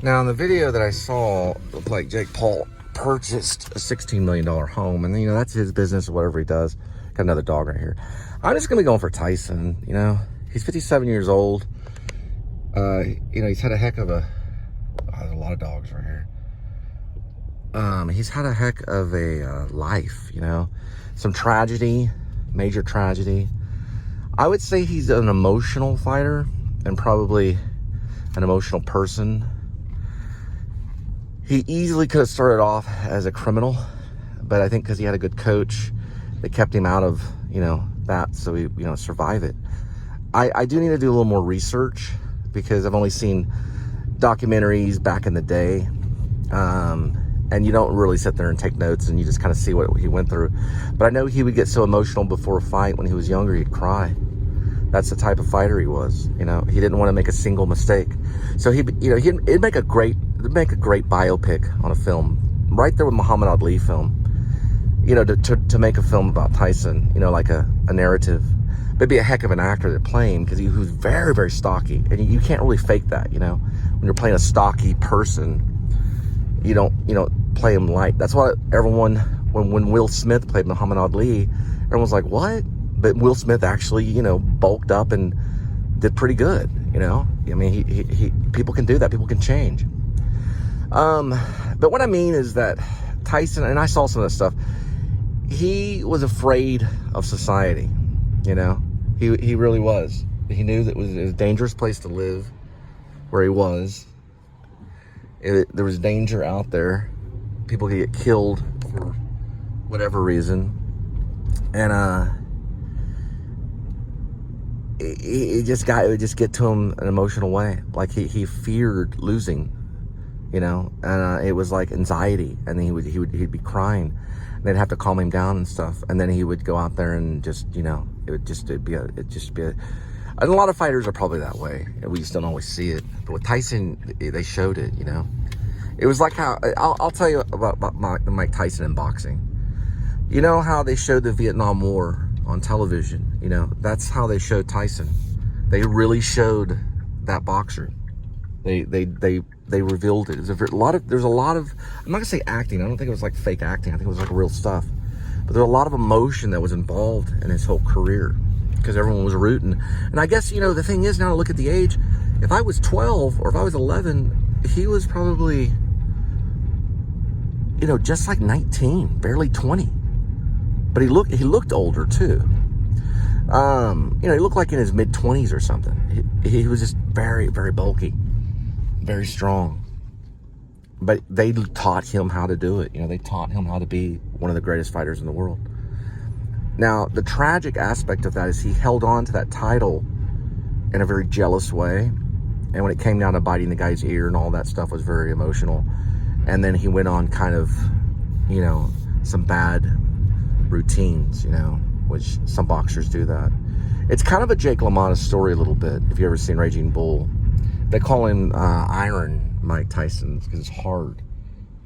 Now, in the video that I saw, it looked like Jake Paul purchased a $16 million home. And, that's his business or whatever he does. Got another dog right here. I'm just going to be going for Tyson, He's 57 years old. He's had a heck of a... Oh, there's a lot of dogs right here. He's had a heck of a life, Some tragedy, major tragedy. I would say he's an emotional fighter and probably an emotional person. He easily could have started off as a criminal, but I think because he had a good coach, they kept him out of, that, so he, survive it. I do need to do a little more research because I've only seen documentaries back in the day, and you don't really sit there and take notes and you just kind of see what he went through. But I know he would get so emotional before a fight. When he was younger, he'd cry. That's the type of fighter he was. He didn't want to make a single mistake. So it'd make a great biopic on a film, right there with Muhammad Ali film. To make a film about Tyson, like a narrative. But be a heck of an actor to play him because he was very, very stocky, and you can't really fake that. When you're playing a stocky person, you don't play him light. That's why everyone, when Will Smith played Muhammad Ali, everyone's like, what? But Will Smith actually, bulked up and did pretty good, he people can do that. People can change. But what I mean is that Tyson, and I saw some of this stuff, he was afraid of society, He really was. He knew that it was a dangerous place to live where he was. There was danger out there. People could get killed for whatever reason. And it would just get to him an emotional way. Like he feared losing, and it was like anxiety, and then he'd be crying. And they'd have to calm him down and stuff, and then he would go out there and just, it'd be a. And a lot of fighters are probably that way. We just don't always see it. But with Tyson, they showed it, It was like how, I'll tell you about Mike Tyson in boxing. You know how they showed the Vietnam War on television? That's how they showed Tyson. They really showed that boxer. They revealed it. There's a lot of, I'm not gonna say acting. I don't think it was like fake acting. I think it was like real stuff. But there's a lot of emotion that was involved in his whole career because everyone was rooting. And I guess, the thing is, now to look at the age, if I was 12 or if I was 11, he was probably, just like 19, barely 20. But he looked older too. He looked like in his mid-20s or something. He was just very, very bulky, very strong. But they taught him how to do it. They taught him how to be one of the greatest fighters in the world. Now, the tragic aspect of that is he held on to that title in a very jealous way. And when it came down to biting the guy's ear and all that stuff was very emotional. And then he went on kind of, some bad routines, which some boxers do that. It's kind of a Jake LaMotta story a little bit, if you've ever seen Raging Bull. They call him Iron Mike Tyson because it's hard,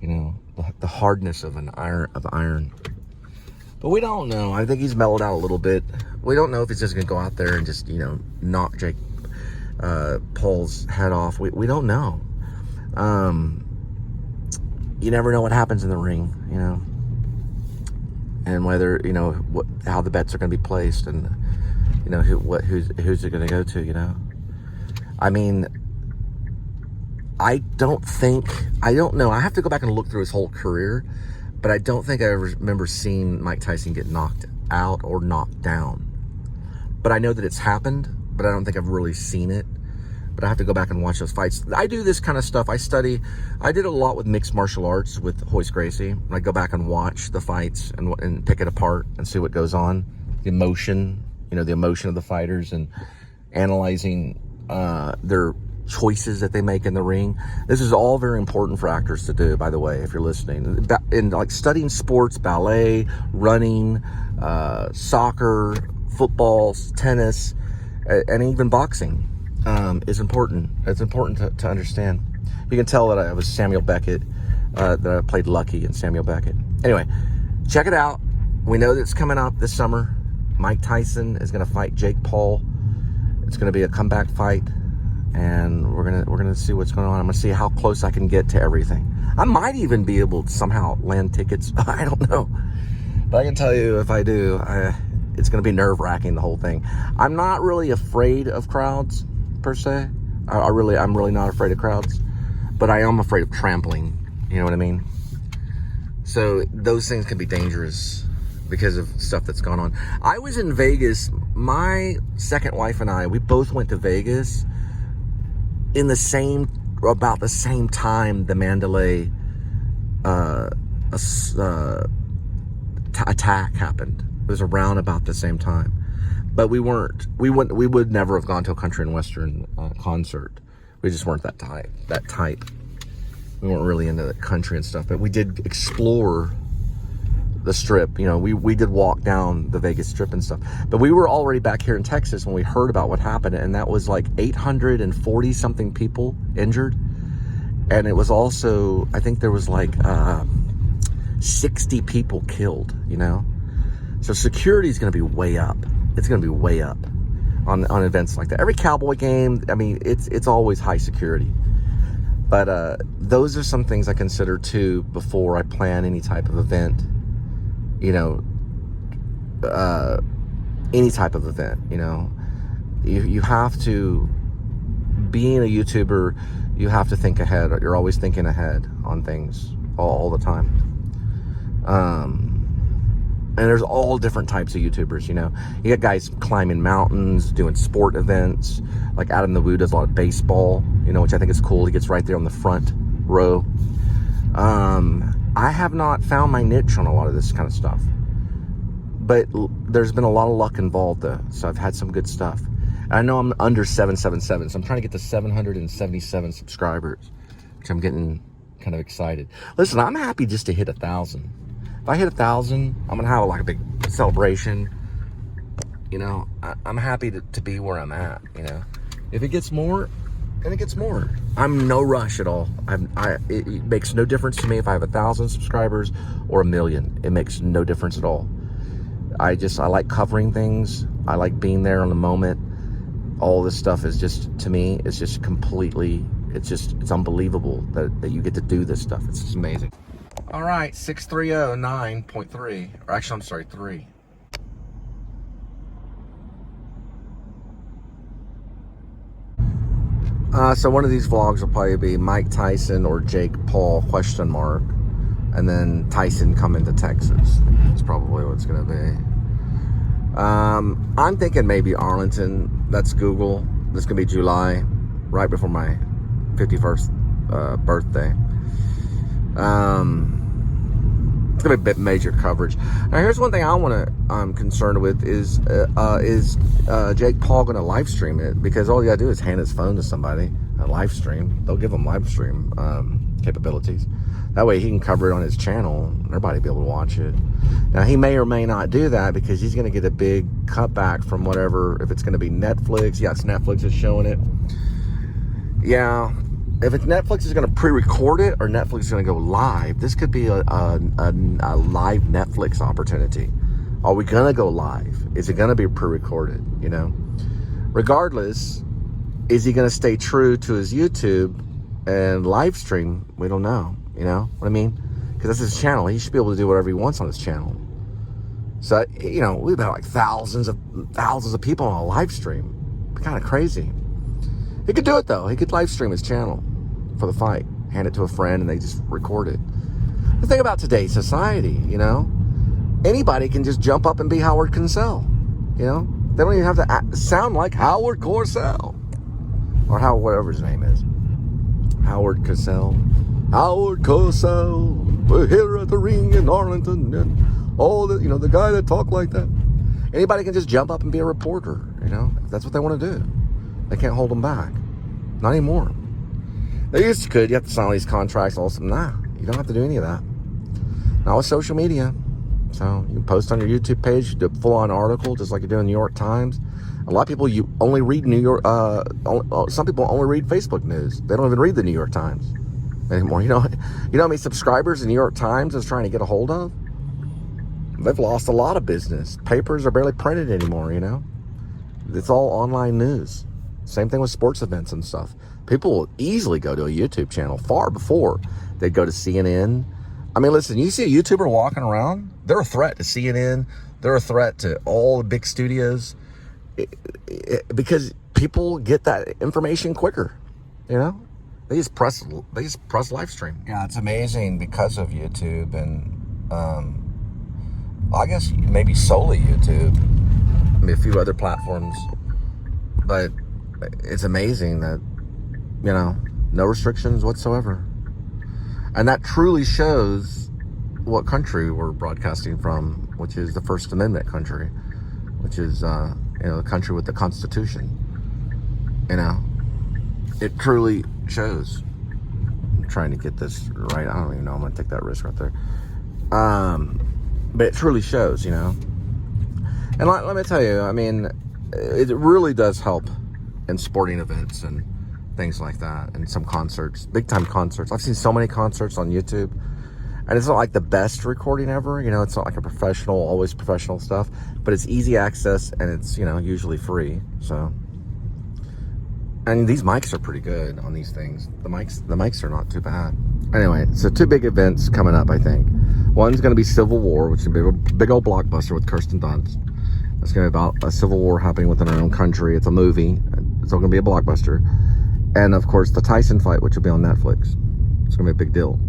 the hardness of iron. But we don't know. I think he's mellowed out a little bit. We don't know if he's just going to go out there and just, knock Jake Paul's head off. We don't know. You never know what happens in the ring, and whether, how the bets are going to be placed and, who's it going to go to, I mean, I don't know. I have to go back and look through his whole career, but I don't think I ever remember seeing Mike Tyson get knocked out or knocked down. But I know that it's happened, but I don't think I've really seen it. But I have to go back and watch those fights. I do this kind of stuff. I did a lot with mixed martial arts with Royce Gracie. I go back and watch the fights and pick it apart and see what goes on. The emotion, the emotion of the fighters and analyzing their choices that they make in the ring. This is all very important for actors to do, by the way, if you're listening. In like studying sports, ballet, running, soccer, football, tennis, and even boxing is important. It's important to understand. You can tell that I was Samuel Beckett, that I played Lucky in Samuel Beckett. Anyway, check it out. We know that it's coming up this summer. Mike Tyson is going to fight Jake Paul. It's going to be a comeback fight. and we're gonna see what's going on. I'm gonna see how close I can get to everything. I might even be able to somehow land tickets. I don't know, but I can tell you if I do, it's gonna be nerve-wracking, the whole thing. I'm not really afraid of crowds per se. I'm really not afraid of crowds, but I am afraid of trampling. You know what I mean? So those things can be dangerous because of stuff that's gone on. I was in Vegas. My second wife and I, we both went to Vegas in about the same time the Mandalay attack happened. It was around about the same time. But we would never have gone to a country and western concert. We just weren't that type. We weren't really into the country and stuff, but we did explore the Strip. You know, we did walk down the Vegas Strip and stuff. But we were already back here in Texas when we heard about what happened, and that was like 840 something people injured. And it was also, I think there was like 60 people killed, you know? So security is going to be way up. It's going to be way up on events like that. Every Cowboy game, I mean, it's always high security. But those are some things I consider too before I plan any type of event. You know, any type of event. You know, you have to, being a YouTuber, you have to think ahead. You're always thinking ahead on things all the time. And there's all different types of YouTubers, you know. You got guys climbing mountains, doing sport events. Like Adam the Woo does a lot of baseball, you know, which I think is cool. He gets right there on the front row. I have not found my niche on a lot of this kind of stuff. But there's been a lot of luck involved, though. So I've had some good stuff. And I know I'm under 777, so I'm trying to get to 777 subscribers, which I'm getting kind of excited. Listen, I'm happy just to hit 1,000. If I hit 1,000, I'm gonna have like a big celebration. You know, I'm happy to be where I'm at. You know, if it gets more, then it gets more. I'm no rush at all. It makes no difference to me if I have 1,000 subscribers or 1 million. It makes no difference at all. I like covering things. I like being there on the moment. All this stuff is just, to me, it's just completely. It's unbelievable that you get to do this stuff. It's just amazing. All right, 6309.3, or actually, I'm sorry, 3. So one of these vlogs will probably be Mike Tyson or Jake Paul, ? And then Tyson coming to Texas. That's probably what it's going to be. I'm thinking maybe Arlington. That's Google. This is going to be July, right before my 51st birthday. It's gonna be a bit major coverage. Now, here's one thing I'm concerned with is Jake Paul gonna live stream it? Because all you gotta do is hand his phone to somebody and live stream. They'll give him live stream capabilities. That way he can cover it on his channel. Everybody will be able to watch it. Now, he may or may not do that because he's gonna get a big cutback from whatever. If it's gonna be Netflix, yes, Netflix is showing it. Yeah. If it's Netflix is going to pre-record it or Netflix is going to go live, this could be a live Netflix opportunity. Are we going to go live? Is it going to be pre-recorded? You know, regardless, is he going to stay true to his YouTube and live stream? We don't know. You know what I mean? Because that's his channel. He should be able to do whatever he wants on his channel. So, you know, we've got like thousands of people on a live stream. Kind of crazy. He could do it, though. He could live stream his channel for the fight, hand it to a friend, and they just record it. The thing about today's society, you know, anybody can just jump up and be Howard Cosell. You know, they don't even have to sound like Howard Cosell or whatever his name is. Howard Cosell. Howard Cosell. We're here at the ring in Arlington, and all the, you know, the guy that talked like that. Anybody can just jump up and be a reporter. You know, if that's what they want to do. They can't hold them back. Not anymore. They used to could. You have to sign all these contracts. All some. Nah, you don't have to do any of that. Not with social media. So you can post on your YouTube page, you do a full-on article, just like you do in the New York Times. A lot of people, you only read New York. Some people only read Facebook news. They don't even read the New York Times anymore. You know how many subscribers the New York Times is trying to get a hold of? They've lost a lot of business. Papers are barely printed anymore. You know, it's all online news. Same thing with sports events and stuff. People will easily go to a YouTube channel far before they'd go to CNN. I mean, listen, you see a YouTuber walking around, they're a threat to CNN. They're a threat to all the big studios because people get that information quicker, you know? They just press live stream. Yeah, it's amazing because of YouTube and I guess maybe solely YouTube. I mean, a few other platforms, but it's amazing that, you know, no restrictions whatsoever. And that truly shows what country we're broadcasting from, which is the First Amendment country, which is, you know, the country with the Constitution. You know, it truly shows. I'm trying to get this right. I don't even know. I'm going to take that risk right there. But it truly shows, you know. And let me tell you, I mean, it really does help in sporting events and things like that, and some concerts, big time concerts. I've seen so many concerts on YouTube, and it's not like the best recording ever, you know, it's not like a professional, always professional stuff, but it's easy access and it's, you know, usually free. So, and these mics are pretty good on these things. The mics are not too bad. Anyway, so 2 big events coming up, I think. One's going to be Civil War, which is a big old blockbuster with Kirsten Dunst. It's going to be about a civil war happening within our own country. It's a movie. It's all going to be a blockbuster. And, of course, the Tyson fight, which will be on Netflix. It's going to be a big deal.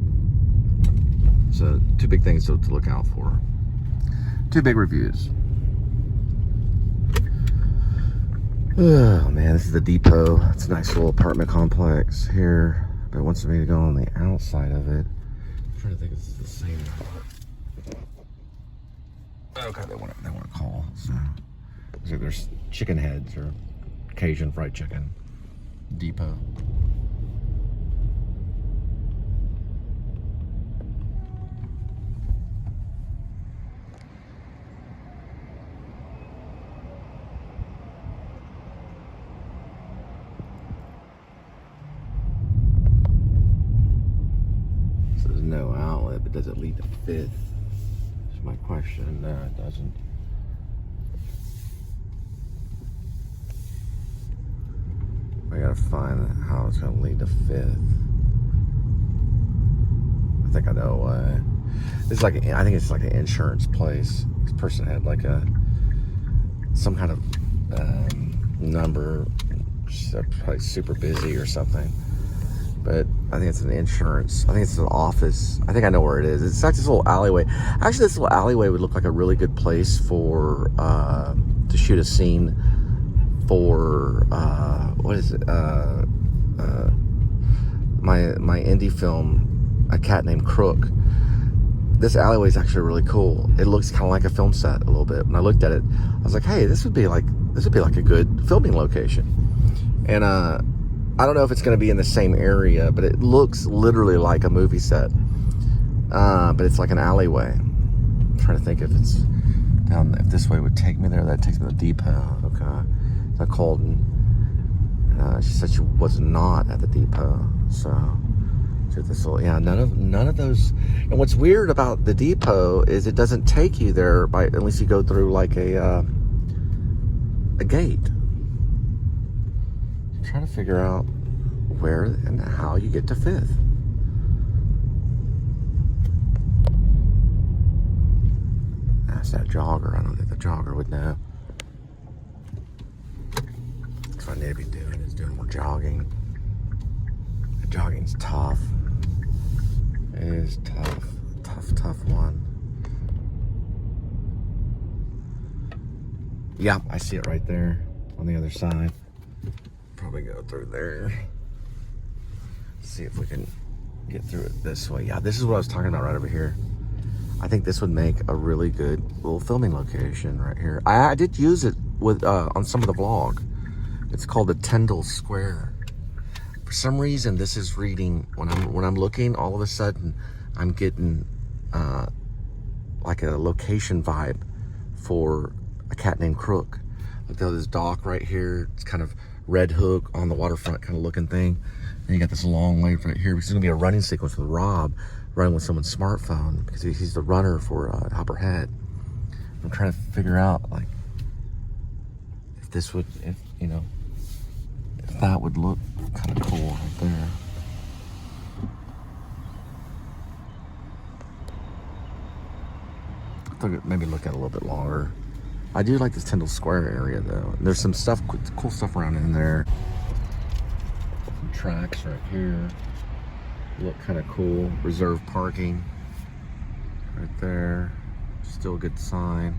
So, 2 big things to look out for. 2 big reviews. Oh, man, this is the Depot. It's a nice little apartment complex here. But it wants me to go on the outside of it. I'm trying to think if it's the same. Okay, they want to call. So there's chicken heads or Cajun fried chicken. Depot. So there's no outlet, but does it lead to 5th? That's my question. No, it doesn't. I gotta find how it's gonna lead to 5th. I think I know why. It's like, I think it's like an insurance place. This person had like some kind of number. They're probably super busy or something. But I think it's an insurance. I think it's an office. I think I know where it is. It's like this little alleyway. Actually, this little alleyway would look like a really good place for to shoot a scene for what is it? My indie film, A Cat Named Crook. This alleyway is actually really cool. It looks kind of like a film set a little bit. When I looked at it, I was like, hey, this would be like a good filming location. And I don't know if it's going to be in the same area, but it looks literally like a movie set. But it's like an alleyway. I'm trying to think if it's down, if this way would take me there. That takes me to the Depot. Okay. I called and she said she was not at the Depot. So this little, yeah, none of those. And what's weird about the Depot is it doesn't take you there unless you go through like a gate. I'm trying to figure out where and how you get to 5th. That's that jogger. I don't think the jogger would know. That's what I need to be doing, is doing more jogging. The jogging's tough. It is tough. Tough one. Yeah, I see it right there on the other side. Probably go through there. See if we can get through it this way. Yeah, this is what I was talking about right over here. I think this would make a really good little filming location right here. I did use it with on some of the vlog. It's called the Tyndall Square. For some reason, this is reading, when I'm looking, all of a sudden, I'm getting like a location vibe for A Cat Named Crook. Look at this dock right here. It's kind of Red Hook on the waterfront kind of looking thing. And you got this long way right here. It's going to be a running sequence with Rob running with someone's smartphone because he's the runner for Hopper Head. I'm trying to figure out, like, if this would, if, you know, That would look kind of cool right there. I thought maybe look at it a little bit longer. I do like this Tyndall Square area though. There's some stuff, cool stuff around in there. Some tracks right here. Look kind of cool. Reserved parking right there. Still a good sign.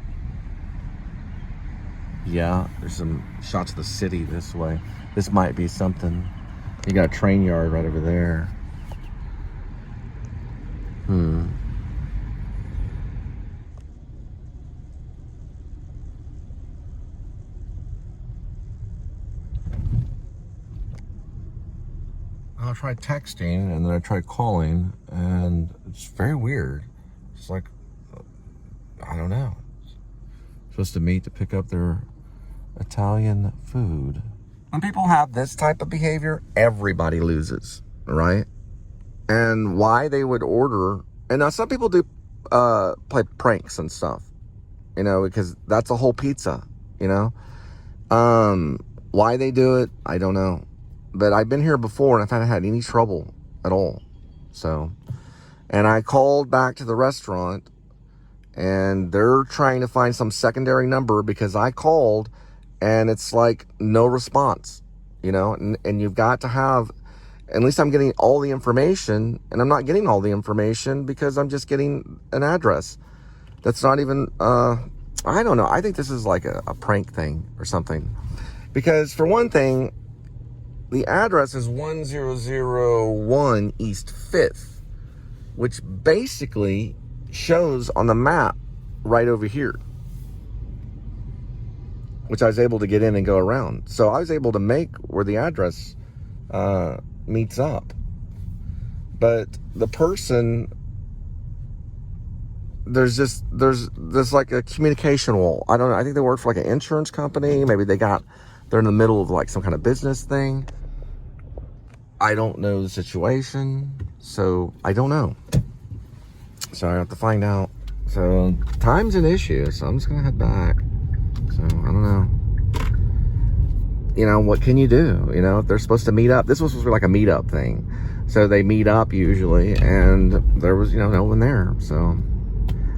Yeah, there's some shots of the city this way. This might be something. You got a train yard right over there. I tried texting and then I tried calling, and it's very weird. It's like, I don't know. Supposed to meet to pick up their Italian food. When people have this type of behavior, everybody loses, right? And why they would order, and now some people do play pranks and stuff, you know, because that's a whole pizza, you know. Why they do it, I don't know. But I've been here before and I haven't had any trouble at all. So, and I called back to the restaurant and they're trying to find some secondary number because I called and it's like no response, you know, and you've got to have, at least I'm getting all the information, and I'm not getting all the information because I'm just getting an address. That's not even, I don't know. I think this is like a prank thing or something. Because for one thing, the address is 1001 East 5th, which basically shows on the map right over here, which I was able to get in and go around. So I was able to make where the address meets up. But the person, there's like a communication wall. I don't know. I think they work for like an insurance company. Maybe they're in the middle of like some kind of business thing. I don't know the situation, so I don't know. So I have to find out. So time's an issue, so I'm just gonna head back. So I don't know. You know, what can you do? You know, if they're supposed to meet up, this was supposed to be like a meetup thing. So they meet up usually, and there was, you know, no one there. So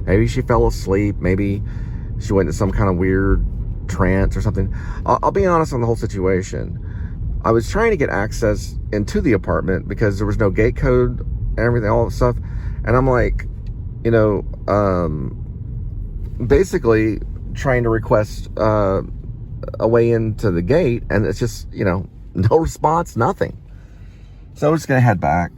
maybe she fell asleep. Maybe she went into some kind of weird trance or something. I'll be honest on the whole situation. I was trying to get access into the apartment because there was no gate code and everything, all that stuff. And I'm like, you know, basically trying to request a way into the gate, and it's just, you know, no response, nothing. So I'm just gonna head back.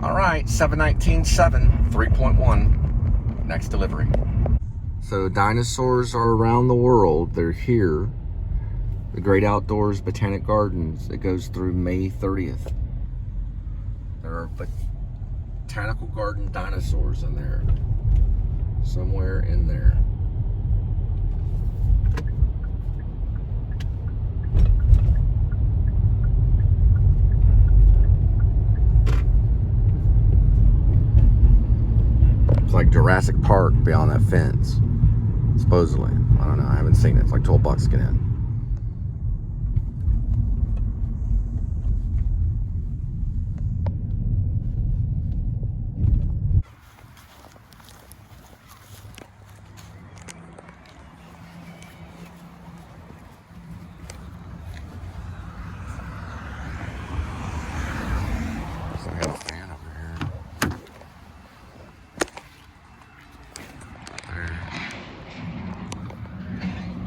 All right, 719.7, 3.1, next delivery. So dinosaurs are around the world. They're here. The Great Outdoors Botanic Gardens. It goes through May 30th. There are botanical garden dinosaurs in there. Somewhere in there. It's like Jurassic Park beyond that fence, supposedly. I don't know, I haven't seen it. It's like $12 to get in. So I got a fan over here.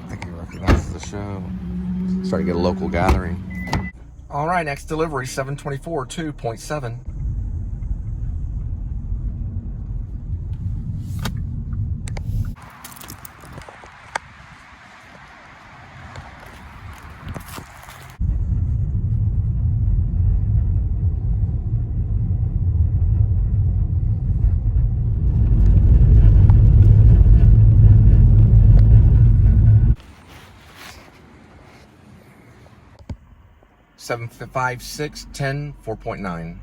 I think he recognizes the show. Starting to get a local gathering. All right, next delivery, 724, 2.7. 75610 4.9.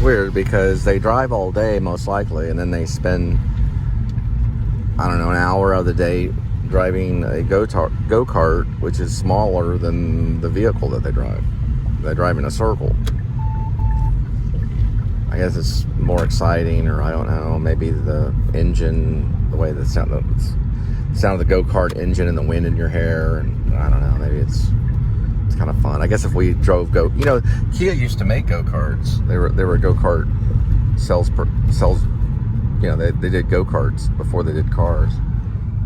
Weird, because they drive all day most likely, and then they spend, I don't know, an hour of the day driving a go-kart, which is smaller than the vehicle that they drive. They drive in a circle. I guess it's more exciting, or I don't know, maybe the engine, the way the sound of the go-kart engine and the wind in your hair, and I don't know, maybe it's kind of fun. I guess if we drove Kia used to make go-karts. They were go-kart sales, they did go-karts before they did cars.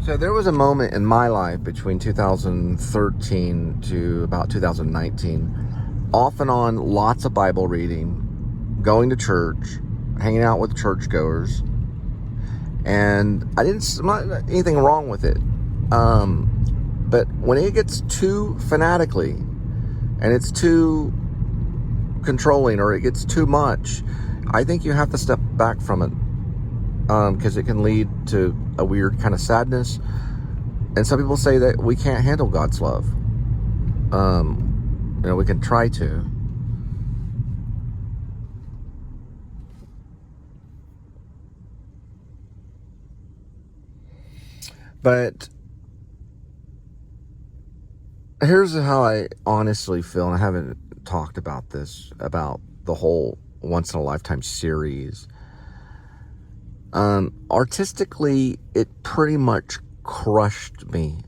So there was a moment in my life between 2013 to about 2019, off and on, lots of Bible reading, going to church, hanging out with churchgoers, and not anything wrong with it. But when it gets too fanatically, and it's too controlling, or it gets too much, I think you have to step back from it, because it can lead to a weird kind of sadness. And some people say that we can't handle God's love. We can try to. But here's how I honestly feel, and I haven't talked about this, about the whole Once in a Lifetime series. Artistically, it pretty much crushed me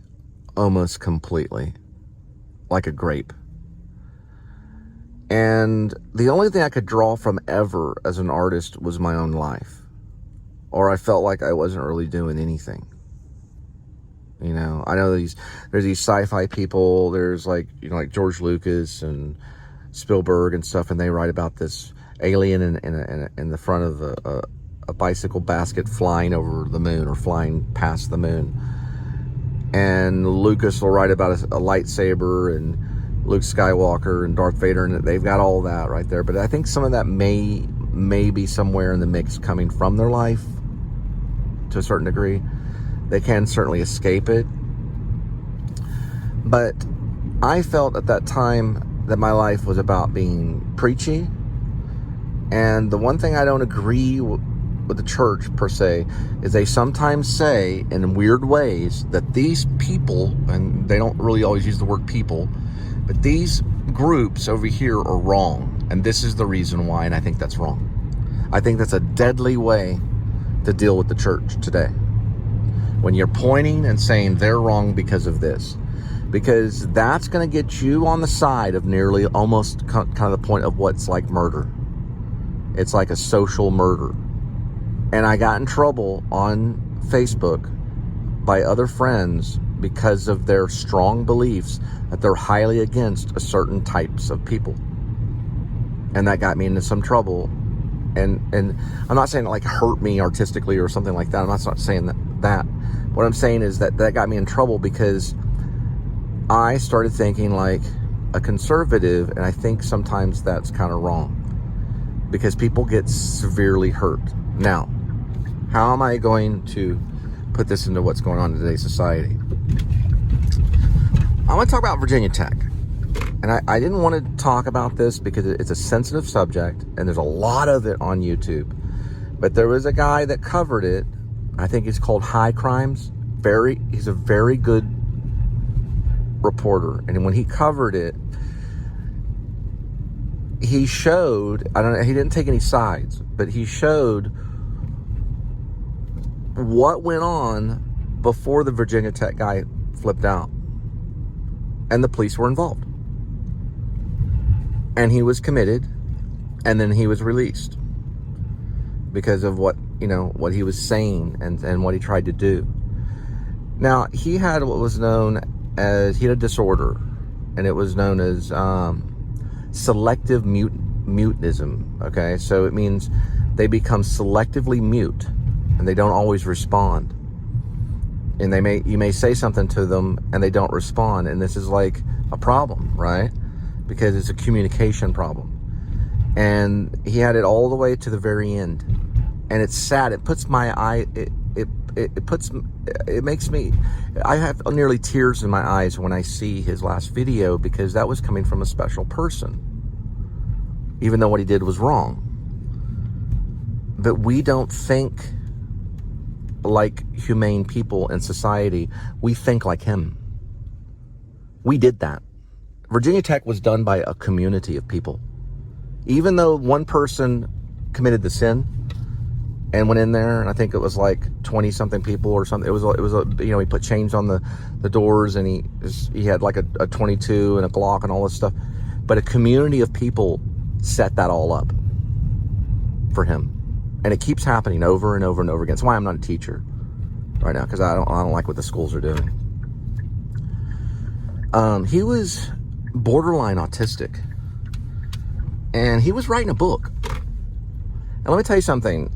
almost completely, like a grape. And the only thing I could draw from ever as an artist was my own life. Or I felt like I wasn't really doing anything. I know there's these sci-fi people, there's like George Lucas and Spielberg and stuff, and they write about this alien in the front of a bicycle basket flying over the moon, or flying past the moon. And Lucas will write about a lightsaber, and Luke Skywalker and Darth Vader, and they've got all that right there. But I think some of that may be somewhere in the mix coming from their life to a certain degree. They can certainly escape it. But I felt at that time that my life was about being preachy. And the one thing I don't agree with the church per se is they sometimes say in weird ways that these people, and they don't really always use the word people, but these groups over here are wrong. And this is the reason why, and I think that's wrong. I think that's a deadly way to deal with the church today. When you're pointing and saying they're wrong because of this. Because that's going to get you on the side of nearly almost kind of the point of what's like murder. It's like a social murder. And I got in trouble on Facebook by other friends because of their strong beliefs that they're highly against a certain types of people. And that got me into some trouble. And I'm not saying it like hurt me artistically or something like that. I'm not saying that. What I'm saying is that got me in trouble because I started thinking like a conservative, and I think sometimes that's kind of wrong because people get severely hurt. Now, how am I going to put this into what's going on in today's society? I want to talk about Virginia Tech. And I didn't want to talk about this because it's a sensitive subject, and there's a lot of it on YouTube. But there was a guy that covered it. I think he's called High Crimes. He's a very good reporter. And when he covered it, he showed, he didn't take any sides, but he showed what went on before the Virginia Tech guy flipped out. And the police were involved. And he was committed, and then he was released because of what he was saying and what he tried to do. Now, he had what was known as, he had a disorder, and it was known as selective mutism, okay? So it means they become selectively mute, and they don't always respond. And you may say something to them and they don't respond. And this is like a problem, right? Because it's a communication problem. And he had it all the way to the very end. And it's sad. It puts my eye, it makes me, I have nearly tears in my eyes when I see his last video, because that was coming from a special person, even though what he did was wrong. But we don't think like humane people in society. We think like him. We did that. Virginia Tech was done by a community of people. Even though one person committed the sin and went in there, and I think it was like 20 something people or something. It was a, you know, he put chains on the doors, and he had like a 22 and a Glock and all this stuff. But a community of people set that all up for him. And it keeps happening over and over and over again. That's why I'm not a teacher right now, because I don't like what the schools are doing. He was borderline autistic, and he was writing a book. And let me tell you something.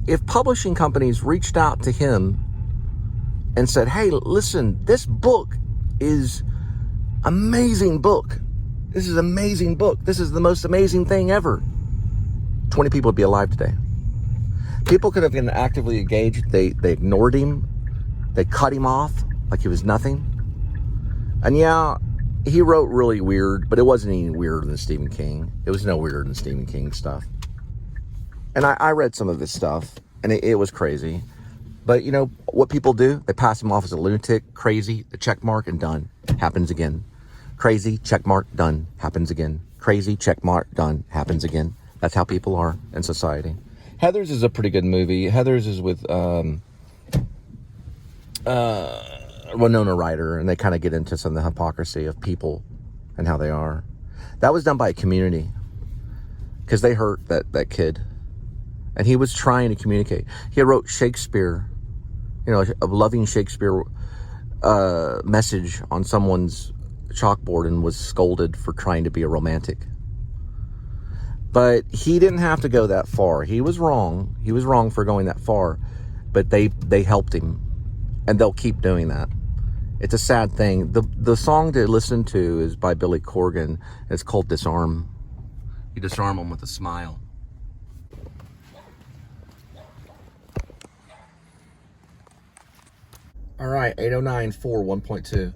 If publishing companies reached out to him and said, "Hey, listen, this book is amazing book. This is amazing book. This is the most amazing thing ever," 20 people would be alive today. People could have been actively engaged. They ignored him. They cut him off like he was nothing. And yeah, he wrote really weird, but it wasn't any weirder than Stephen King. It was no weirder than Stephen King stuff. And I read some of his stuff, and it was crazy. But you know what people do? They pass him off as a lunatic, crazy, the check mark, and done. Happens again. Crazy, check mark, done. Happens again. Crazy, check mark, done. Happens again. That's how people are in society. Heathers is a pretty good movie. Heathers is with Winona Ryder, and they kind of get into some of the hypocrisy of people and how they are. That was done by a community, because they hurt that kid. And he was trying to communicate. He wrote Shakespeare, you know, a loving Shakespeare message on someone's chalkboard, and was scolded for trying to be a romantic. But he didn't have to go that far. He was wrong. He was wrong for going that far. But they helped him. And they'll keep doing that. It's a sad thing. The song to listen to is by Billy Corgan. It's called Disarm. You disarm them with a smile. All right, 809.4 1.2.